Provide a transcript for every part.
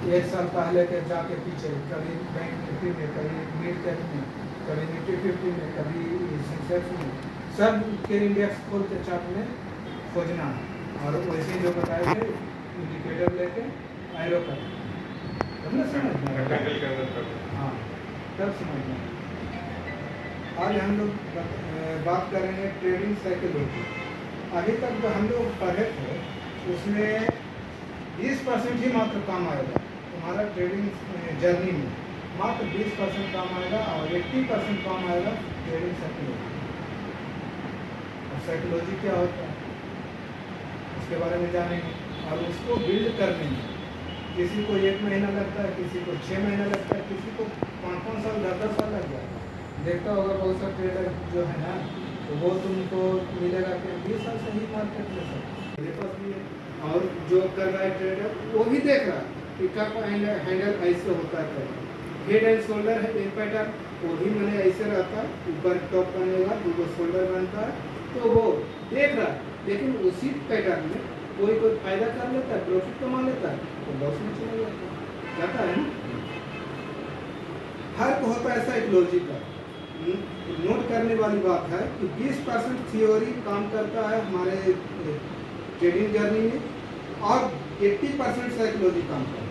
एक साल पहले के जाके पीछे कभी बैंक निफ्टी में, कभी मिड कैप में, कभी निफ्टी 50 में, कभी सेंसेक्स में, सब के इंडेक्स खोल के चार्ट में खोजना है और वैसे जो बताए थे इंडिकेटर लेके एरो कर तब ना समझना। हाँ तब समझना। आज हम लोग बात करेंगे ट्रेडिंग साइकोलॉजी। अभी तक जो हम लोग पढ़े थे उसमें 20% ही मात्र काम आएगा तुम्हारा ट्रेडिंग जर्नी में, मात्र 20% काम आएगा और 80% काम आएगा ट्रेडिंग साइकोलॉजी। और साइकोलॉजी क्या होता है उसके बारे में जानेंगे और उसको बिल्ड करने में किसी को 1 महीना लगता है, किसी को 6 महीना लगता है, किसी को 5-5 साल 10-10 साल लग जाता है। देखता होगा बहुत सा ट्रेडर जो है ना तो वो तुमको मिलेगा कि 20 साल से ही मार्केट में सब मेरे पास भी है। और जो कर रहा है ट्रेडर वो भी देख रहा है कि कब हैंडल ऐसे होता है, हेड एंड शोल्डर है एक पैटर्न वो भी मैंने ऐसे रहता है, ऊपर टॉप बनेगा, दूसरा शोल्डर बनता है, तो वो देख रहा है। लेकिन उसी पैटर्न में कोई फायदा कर लेता है, प्रॉफिट कमा लेता है, तो लॉस में चला जाता है ना। हर को होता है साइकोलॉजी का। नोट करने वाली बात है कि 20% थियोरी काम करता है हमारे ट्रेडिंग जर्नी में और 80% साइकोलॉजी काम करता है।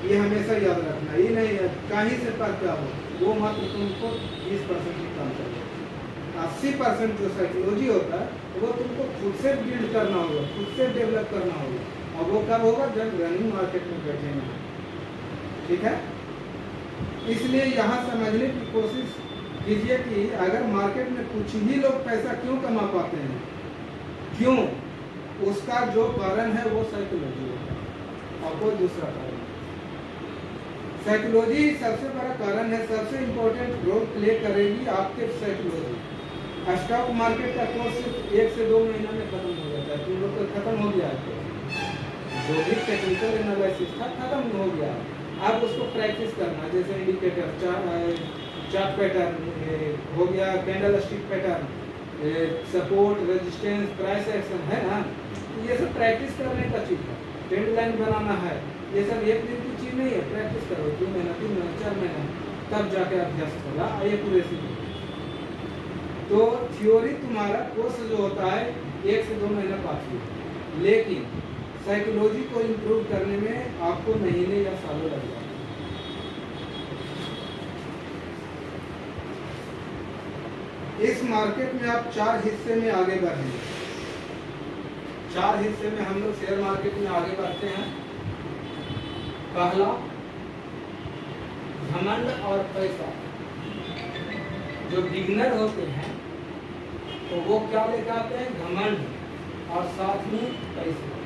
ये हमेशा याद रखना, ये नहीं है कहीं से पर क्या हो, वो मात्र तुमको 20% ही काम करता है। 80% जो साइकोलॉजी होता है वो तुमको खुद से बिल्ड करना होगा, खुद से डेवलप करना होगा। और वो कब होगा जब रनिंग मार्केट में बैठेंगे, ठीक है। इसलिए यहाँ समझने की कोशिश कीजिए कि अगर मार्केट में कुछ ही लोग पैसा क्यों कमा पाते हैं, क्यों, उसका जो कारण है वो साइकोलॉजी है और कोई दूसरा कारण। साइकोलॉजी सबसे बड़ा कारण है, सबसे इम्पोर्टेंट रोल प्ले करेगी आपके साइकोलॉजी। स्टॉक मार्केट का कोर्स सिर्फ 1 से 2 महीना में खत्म हो जाता है, तुम लोग को खत्म हो गया है, जो भी टेक्निकल एनालिसिस था खत्म हो गया। आप उसको प्रैक्टिस करना, जैसे इंडिकेटर, चार्ट पैटर्न हो गया, candle stick pattern, support, resistance, price action है ना, ये सब प्रैक्टिस करने का चीज़ है। ट्रेंड लाइन बनाना है, ये सब एक दिन की चीज़ नहीं है, प्रैक्टिस करो 2 महीना, 3 महीना, 4 महीना, तब जाके अभ्यास होगा एक्यूरेसी। तो थ्योरी तुम्हारा कोर्स जो होता है 1 से 2 महीना काफी है, लेकिन साइकोलॉजी को इम्प्रूव करने में आपको महीने या सालों लग जाते हैं। इस मार्केट में आप 4 हिस्से में आगे बढ़ेंगे। 4 हिस्से में हम लोग शेयर मार्केट में आगे बढ़ते हैं। पहला, घमंड और पैसा। जो बिगिनर होते हैं तो वो क्या लेकर आते हैं, घमंड और साथ में पैसा।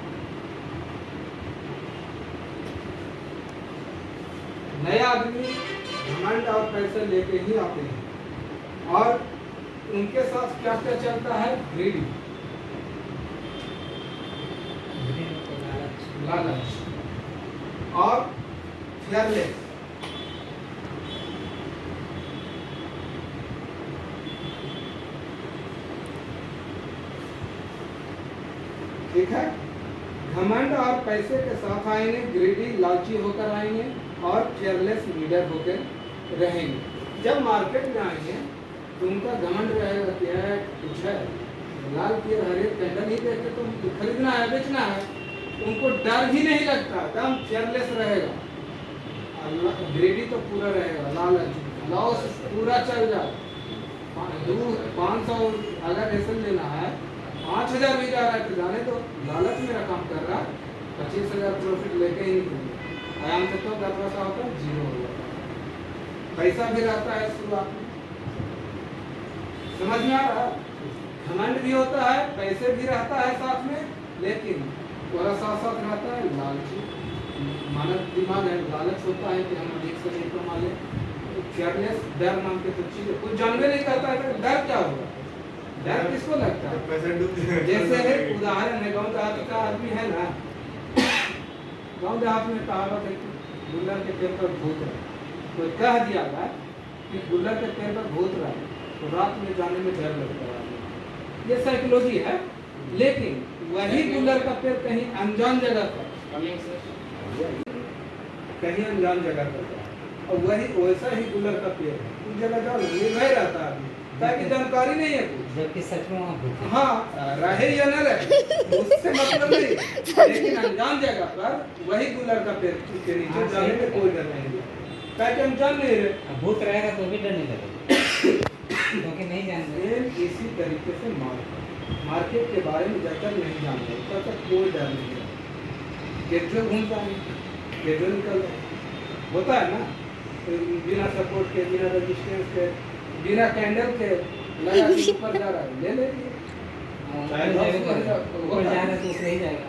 नया आदमी घमंड और पैसे लेके ही आते हैं और उनके साथ क्या क्या चलता है, ग्रीड, लालच और फेयरलेस। ठीक है, घमंड और पैसे के साथ आएंगे, ग्रीडी लालची होकर आएंगे और फेयरलेस लीडर होकर रहेंगे। जब मार्केट में आएंगे तो उनका घमंड रहेगा क्या है, कुछ है लाल की हरे कैंडल ही देख के तो खरीदना है, बेचना है, उनको डर भी नहीं लगता, एकदम फेयरलेस रहेगा। ग्रीडी तो पूरा रहेगा, लालच लॉस पूरा चल जाए। 500 अगर ऐसा लेना है, 5000 भी जा रहा है तो जाने दो, लालच मेरा काम कर रहा है, 25,000 प्रॉफिट लेके ही निकलेंगे। आराम से तो 10 पैसा होता है, 0 हो जाता है। पैसा भी रहता है शुरुआत में, समझ में आ रहा है। घमंड भी होता है, पैसे भी रहता है साथ में, लेकिन थोड़ा साथ साथ रहता है लालची। मानव दिमाग है, लालच होता है कि हम अधिक से अधिक कमा लें। फेयरलेस, डर नाम के तो चीज़ कुछ जानवे नहीं करता है तो डर क्या होगा, डर किसको लगता है। जैसे है उदाहरण है, गाँव देहात का आदमी है ना, गाँव देहात में कहावत है कि गुल्लर के पैर पर भूत रहा, तो कह दिया था कि गुल्लर के पैर पर भूत रहा तो रात में जाने में डर लगता है। ये साइकोलॉजी है, लेकिन वही गुल्लर का पैर कहीं अनजान जगह पर कहीं अनजान जगह पर जाओ और वही वैसा ही गुलर का पेड़ है, उस जगह जाओ निर्भय रहता है ताकि जानकारी नहीं है कुछ, जबकि सच में वहाँ भूत है। हाँ रहे या न रहे उससे मतलब नहीं, लेकिन अनजान जगह पर वही गुलर का पेड़ के नीचे जाने में कोई डर नहीं है, ताकि हम जान नहीं रहे। भूत रहेगा तो भी डर नहीं लगेगा क्योंकि नहीं जानते। इसी तरीके से मार्केट के बारे में जब तक नहीं जानते तब तक कोई डर नहीं है। पेट्रोल घूमता है, पेट्रोल निकल होता है ना, बिना सपोर्ट के, बिना रेजिस्टेंस के, बिना कैंडल के लगा के ऊपर जा रहा है, ले लीजिए। ऊपर जा रहा है तो ऊपर ही जाएगा।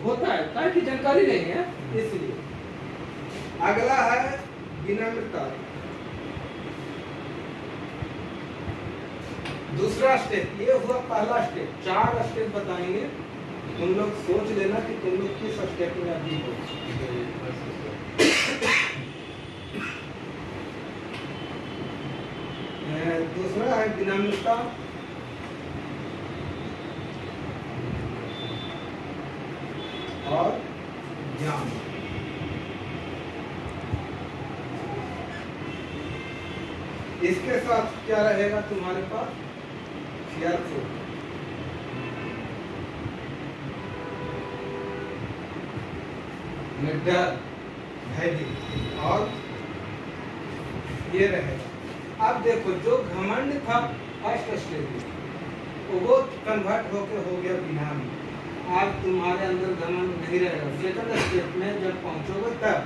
होता है ताकि जानकारी नहीं है इसलिए। अगला है विनम्रता। दूसरा स्टेप, ये हुआ पहला स्टेप। 4 स्टेप बताएंगे, तुम लोग सोच लेना कि तुम लोग किस स्टेप में अभी हो। दूसरा है विनम्रता, और ज्ञान। इसके साथ क्या रहेगा तुम्हारे पास? फेयरफुल, निर्डर, भयभीत, और ये रहेगा। अब देखो जो घमंड था फर्स्ट स्टेज में, वो कन्वर्ट होके हो गया विनम्र। आज तुम्हारे अंदर घमंड नहीं रहेगा। सेकंड स्टेप में जब पहुंचोगे तब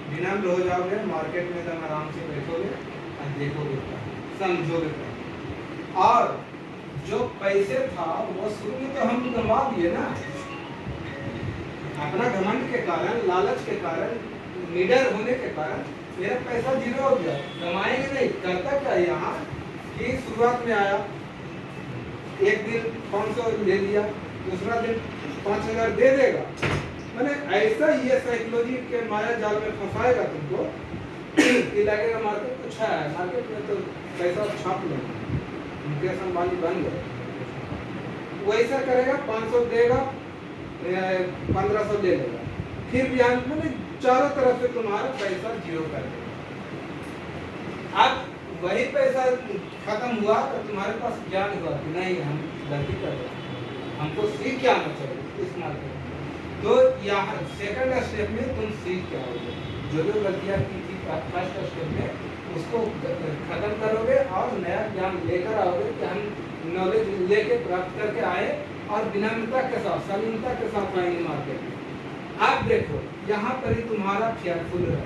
विनम्र हो जाओगे, मार्केट में एकदम आराम से बैठोगे और देखोगे, समझोगे। और जो पैसे था वो शुरू में तो हम गंवा दिए ना, अपना घमंड के कारण, लालच के कारण, निडर होने के कारण मेरा पैसा जीरो हो गया। कमाएंगे नहीं, करता क्या यहाँ कि शुरुआत में आया, एक दिन 500 ले लिया, दूसरा दिन 5000 दे देगा। मैंने ऐसा ये साइकोलॉजी के माया जाल में फंसाएगा तुमको कि लगेगा मार्केट कुछ है, मार्केट में तो पैसा छाप लेंगे, मुकेश अंबानी बन गए। वैसा करेगा, 500 देगा, 1500 ले लेगा, फिर भी मैंने चारों तरफ से तुम्हारा पैसा जीरो कर देगा। अब वही पैसा खत्म हुआ तो तुम्हारे पास ज्ञान हुआ कि नहीं हम गलती कर रहे हैं, हमको सीख क्या आना चाहिए इस मार्केट में। तो यहाँ सेकंड स्टेप में तुम सीख क्या आओगे, जो जो गलतियाँ की थी फर्स्ट स्टेप में उसको खत्म करोगे और नया ज्ञान लेकर आओगे कि हम नॉलेज लेके प्राप्त करके आए और विनम्रता के साथ, शालीनता के साथ आएंगे मार्केट में। आप देखो यहाँ पर ही तुम्हारा फेयरफुल है,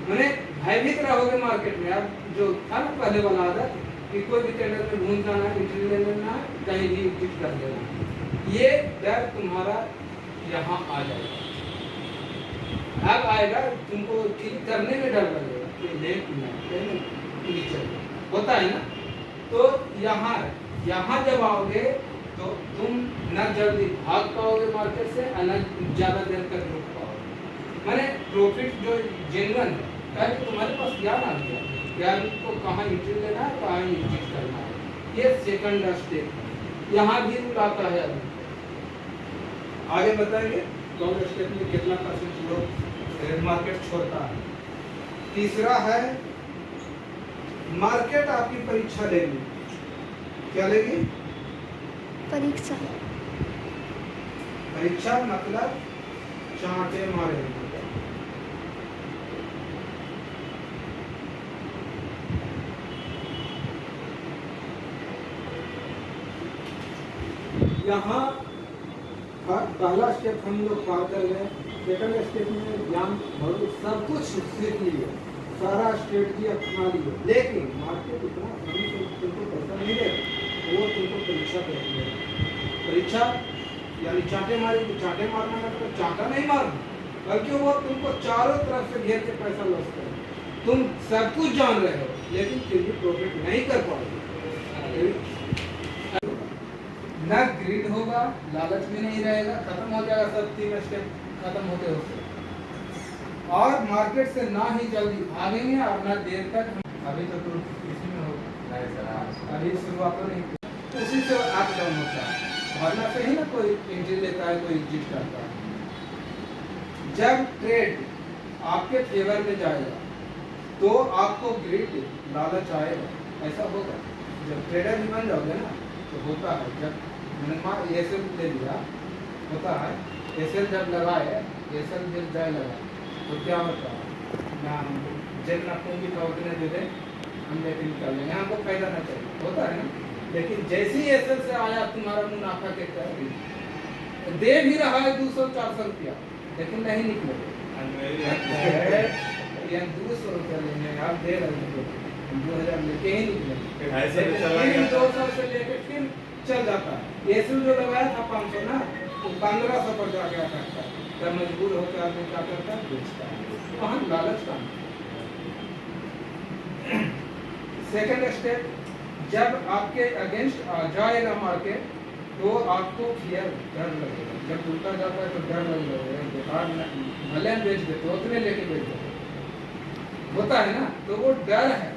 मैंने भयभीत रहोगे मार्केट में। अब जो था ना पहले वाला आदत कि कोई भी टेंडर में ढूंढ जाना, एंट्री ले लेना, कहीं भी एग्जिट कर देना, ये डर तुम्हारा यहाँ आ जाएगा। अब आएगा तुमको ठीक करने में डर लगेगा कि नीचे होता है ना। तो यहाँ जब आओगे तो तुम न जल्दी भाग पाओगे मार्केट से और न ज़्यादा देर तक रुक पाओगे। मैंने प्रॉफिट जो जेन्युइन है, क्योंकि तुम्हारे पास ज्ञान आ गया, ज्ञान को कहाँ एंट्री लेना है, कहाँ एग्जिट करना है, ये सेकंड स्टेप है। यहाँ भी रूल आता है। अभी आगे बताएंगे कौन स्टेप में कितना % लोग मार्केट छोड़ता है। तीसरा है मार्केट आपकी परीक्षा लेगी। क्या लेगी? परीक्षा। परीक्षा मतलब चांटे मारे। यहाँ पहला स्टेप हम लोग पार कर गए, सेकंड स्टेप में ज्ञान सब कुछ सीख लिए, सारा स्ट्रेटजी अपना लिए, लेकिन मार्केट इतना आसानी से तुमको पैसा नहीं देगा। वो तुमको परीक्षा करती है। परीक्षा यानी चांटे मारेगी। चांटे मारना मतलब चांटा नहीं मारना, बल्कि वो तुमको चारों तरफ से घेर के पैसा लॉस करे। तुम सब कुछ जान रहे हो लेकिन फिर भी प्रॉफिट नहीं कर पाओगे। ना ग्रीड होगा, लालच भी नहीं रहेगा, खत्म हो जाएगा सब 3 स्टेप खत्म होते होते। और मार्केट से ना ही जल्दी भागेंगे और ना देर तक। अभी तो तुम इसी में हो, अभी शुरुआत तो नहीं, उसी से आप डाउन होता है। भागना से ही ना कोई एंट्री लेता है, कोई एग्जिट करता है। जब ट्रेड आपके फेवर में जाएगा तो आपको ग्रीड लालच आएगा, ऐसा होगा। जब ट्रेडर भी बन जाओगे ना तो होता है, जब मैंने मान एसएल ले लिया, होता है एसएल जब लगाए, एसएल जब जाए लगा तो क्या होता है ना, हमको जितना पूंजी का उतने दे दें हम लेके निकाल लेंगे, हमको फायदा ना चाहिए, होता है ना। लेकिन जैसे ही एसएल से आया तुम्हारा मुनाफा के कर दे भी रहा है 200-400 रुपया, लेकिन नहीं निकलेगा। 200 रुपया लेंगे आप, दे रहे हैं 2000 लेके ही निकलेंगे, ऐसे में चला गया 200 से लेके फिर चल जाता है। एसएल जो लगाया था 500 ना, वो 1500 पर जा गया था, तब मजबूर होकर आदमी क्या करता है, बेचता है। वहाँ लालच का। सेकंड स्टेप, जब आपके अगेंस्ट आ जाएगा मार्केट तो आपको फियर डर लगेगा, जब उल्टा जाता है तो डर लगेगा, बेकार भले हम बेच देते उतने लेके बेच देते, होता है ना, तो वो डर है।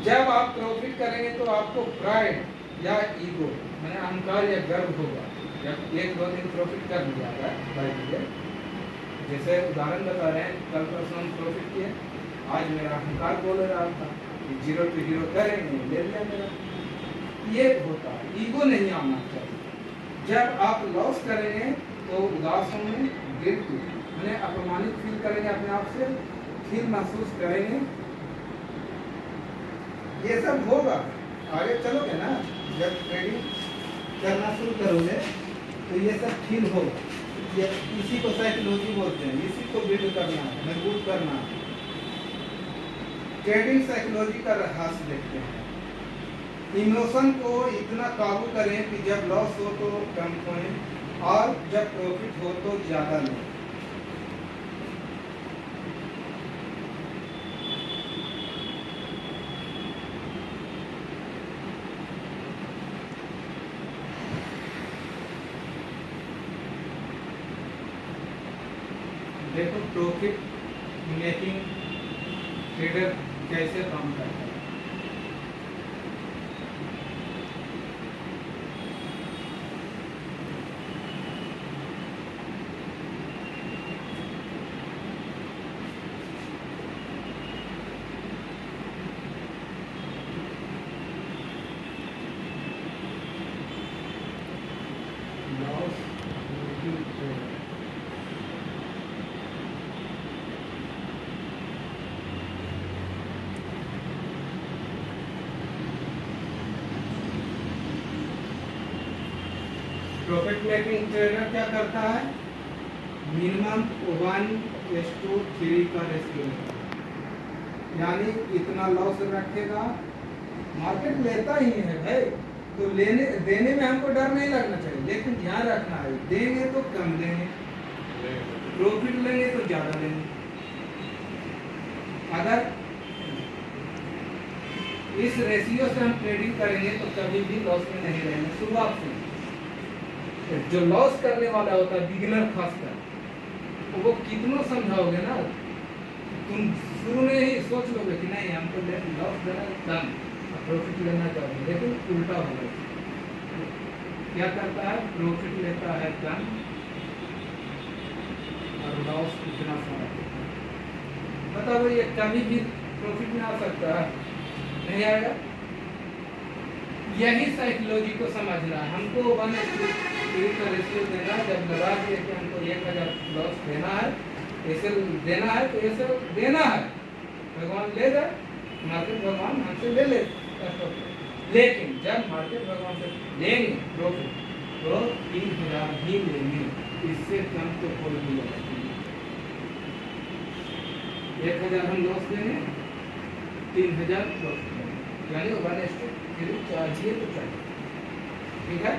जब आप प्रॉफिट करेंगे तो आपको प्राइड या ईगो मैंने अहंकार या गर्व होगा। जब 1-2 दिन प्रॉफिट कर लिया है, जैसे उदाहरण बता रहे हैं, कल परसों हम प्रॉफिट किए, आज मेरा अहंकार बोल रहा था 0 to 0 करेंगे, ले लिया मेरा, ये होता है। ईगो नहीं आना चाहिए। जब आप लॉस करेंगे तो उदास होंगे, गिल्ट मैंने अपमानित फील करेंगे, अपने आप से फील महसूस करेंगे, ये सब होगा। आगे चलोगे ना, जब ट्रेडिंग करना शुरू करोगे तो ये सब फील होगा। ये इसी को साइकोलॉजी बोलते हैं, इसी को बिल्ड करना है, मजबूत करना है। ट्रेडिंग साइकोलॉजी का रहस्य देखते हैं। इमोशन को इतना काबू करें कि जब लॉस हो तो कम खोएं और जब प्रॉफिट हो तो ज़्यादा लें। देखो प्रॉफिट मेकिंग ट्रेडर कैसे काम करता है। प्रॉफिट मेकिंग ट्रेडर क्या करता है, मिनिमम 1:3 का रेशियो, यानी इतना लॉस रखेगा। मार्केट लेता ही है भाई, तो लेने देने में हमको डर नहीं लगना चाहिए, लेकिन ध्यान रखना है, देंगे तो कम देंगे, प्रॉफिट लेंगे तो ज़्यादा लेंगे। अगर इस रेशियो से हम ट्रेडिंग करेंगे तो कभी भी लॉस में नहीं रहेंगे। शुरुआत से जो लॉस करने वाला होता है, बिगिनर खासकर, तो वो कितना समझाओगे ना, तुम शुरू में ही सोच लोगे कि नहीं हमको लॉस देना कम, प्रॉफिट लेना चाहिए, लेकिन उल्टा होगा। क्या करता है, प्रॉफिट लेता है कम और लॉस इतना सारा। बताओ ये कभी भी प्रॉफिट में आ सकता है, नहीं आएगा। यही साइकोलॉजी को समझना है। हमको 1:3 का रेशियो देना, जब लगा दिए कि हमको 1000 लॉस देना है, ऐसे देना है तो ऐसे देना है, भगवान ले जाए, मार्केट भगवान हमसे ले ले। लेकिन जब मार्केट भगवान से लेंगे प्रॉफिट तो 3000 ही लेंगे, इससे कम तो कोई भी नहीं। 1000 हम लॉस देंगे, 3000 प्रॉफिट, यानी 1:3 चाहिए तो चाहिए, ठीक है।